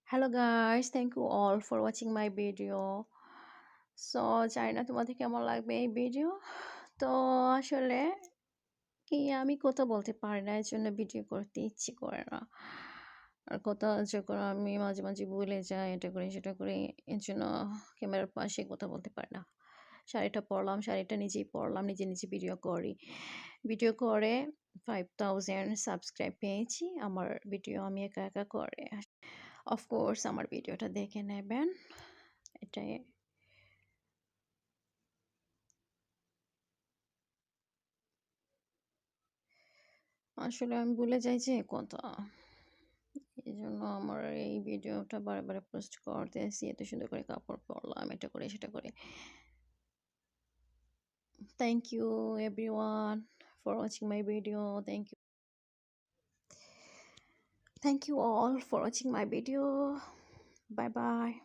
Hello guys, thank you all for watching my video. So জানি না তোমাদের কেমন লাগবে এই ভিডিও। তো আসলে কি আমি কথা বলতে পারি না, এর জন্য ভিডিও করতে ইচ্ছে করে না। আর কথা যখন আমি মাঝে মাঝে ভুলে যাই, এটা করি সেটা করি, এর জন্য ক্যামেরার পাশে কথা বলতে পারি না। শাড়িটা পরলাম, শাড়িটা নিজেই পরলাম, নিজে নিজে ভিডিও করি। ভিডিও করে 5000 সাবস্ক্রাইব পেয়েছি আমার ভিডিও আমি একা একা করে। অফকোর্স আমার ভিডিওটা দেখে নেবেন, এটাই। আসলে আমি ভুলে যাই যে কথা, এই জন্য আমার এই ভিডিওটা বারে পোস্ট করতেছি, এত সুন্দর করে কাপড় পরলাম, এটা করে সেটা করে। Thank you everyone for watching my video. Thank you all for watching my video. Bye bye.